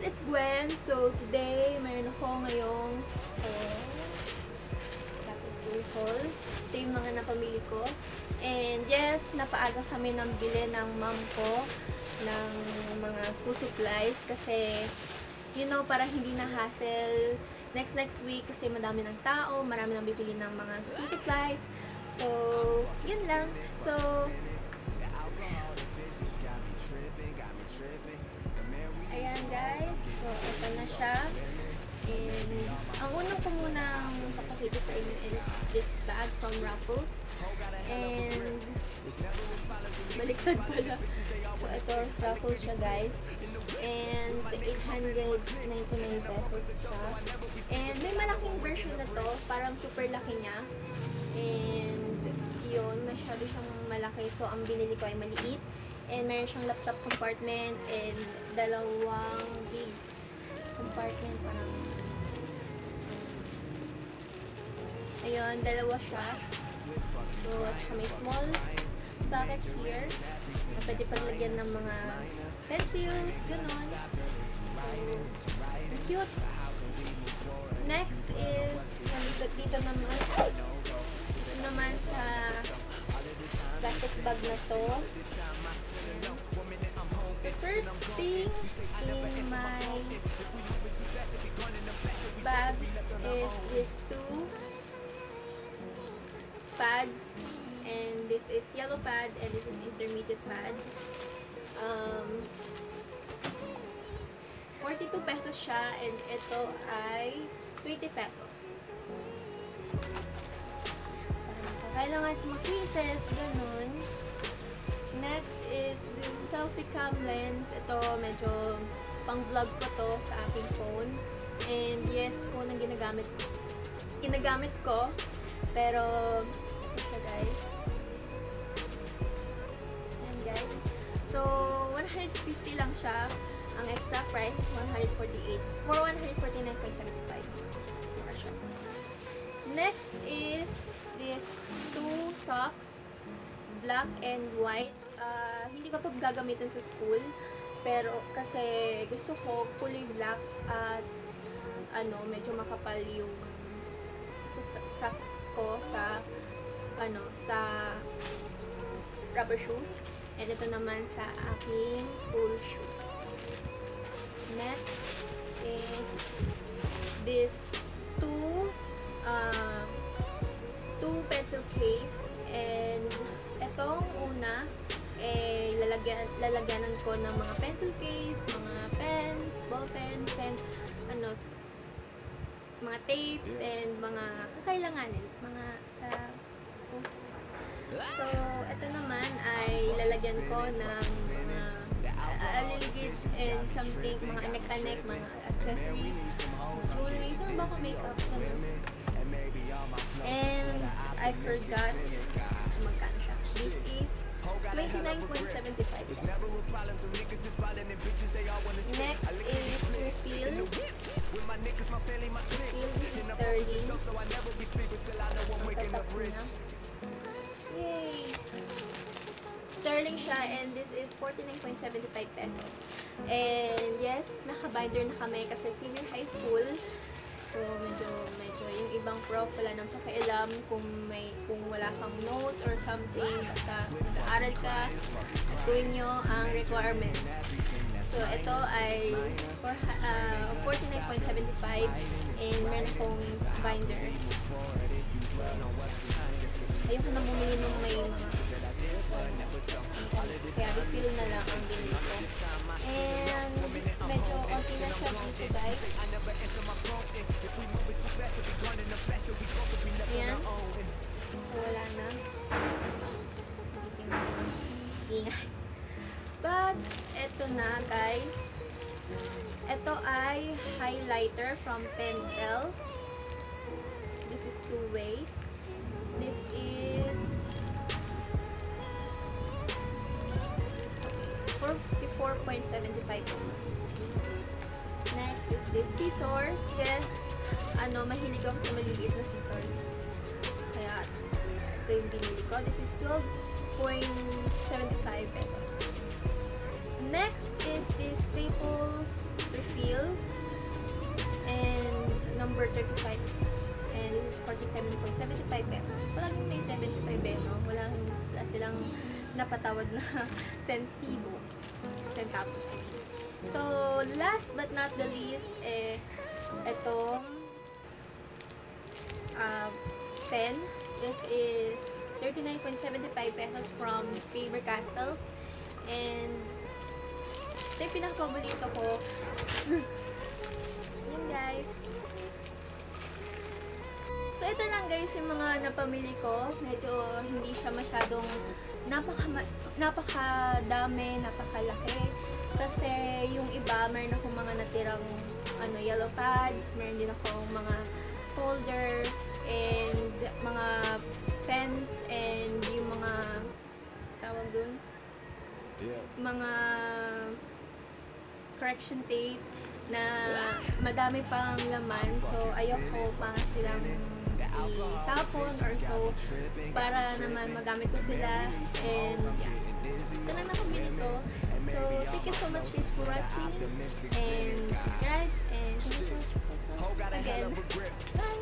it's Gwen. So, today, mayroon ako ngayong tapos haul. Ito yung mga napamili ko. And yes, napaaga kami ng bili ng mom ko ng mga school supplies kasi, you know, para hindi na hassle next week kasi madami ng tao, marami nang bibili ng mga school supplies. So, yun lang. So, ayan guys. So, ito na siya. And, ang unang ko munang papakita sa inyo is this bag from Raffles. And, baliktad pala. So, ito, Raffles siya guys. And, 899 pesos siya. And, may malaking version na to. Parang super laki niya. And, yun, masyado siyang malaki. So, ang binili ko ay maliit. And, meron siyang laptop compartment. And, dalawang big compartment. Parang, ayun, dalawa siya. So, at saka may small pocket here. Na pwede paglagyan ng mga pencils, gano'n. So, cute. Next is, dito naman sa plastic bag na to. So, first thing in my bag is these two pads, and this is yellow pad and this is intermediate pad. 42 pesos siya, and ito ay 20 pesos. Kailangan sa mga quizzes, ganun. Next is this selfie cam lens. Ito, medyo pang vlog ko to sa aking phone. And yes, phone ang ginagamit ko. Pero, ito siya guys. Ayan guys. So, 150 lang siya. Ang extra price, 148. For 149.75. Next is this two socks. Black and white. Hindi ko pa gagamitin sa school. Pero, kasi gusto ko kulay black at medyo makapal yung socks ko sa rubber shoes. And ito naman sa aking school shoes. Next is this two pencil case. And itong una lalagyanan ko ng mga pencil case, mga pens, ball pens, and mga tapes and mga kakailanganin mga sa school. So, ito naman ay lalagyan ko ng mga aliligid and something, mga anek-anek, mga accessories, jewelry, or baka makeup. And I forgot magkano siya. This is 29.75. Next is refill. Yay! Sterling siya, and this is 49.75 pesos. And yes, naka-binder na kami kasi senior high school. So, medyo yung ibang prof wala nang pakialam kung wala kang notes or something, basta mag-aaral ka, tuwin nyo ang requirements. So, ito ay 49.75 and meron akong binder. So, ayoko na bumili nung may mga kaya refill na lang ang binili ko. And medyo okay na siya dito guys. Ayan. So, wala na. Ingay. But, eto na guys. Ito ay highlighter from Pentel. This is two-way. This is 54.75 pesos. Next is this scissors. Yes, mahilig ako sa maliliit na scissors. Kaya, ito yung binili ko. This is 12.75 pesos. Next is this staple refill. And number 35. And this is 47.75 pesos. Palaging may 75 pesos. Wala silang napatawad na centavos. So, last but not the least, itong pen. This is 39.75 pesos from Faber-Castells. And ito yung pinaka-paborito ko. Yan guys. So ito lang guys yung mga napamili ko. Medyo hindi siya masyadong napakadami, napakalaki. Kasi yung iba, meron akong mga natirang yellow pads, meron din akong mga folder, and mga pens, and yung mga tawag dun, mga correction tape na madami pang laman. So ayoko pa nga silang itapon or so, para naman magamit ko sila. And yeah, ito lang nakabili ko. So thank you so much guys for watching, and subscribe, and thank you so much again. Bye!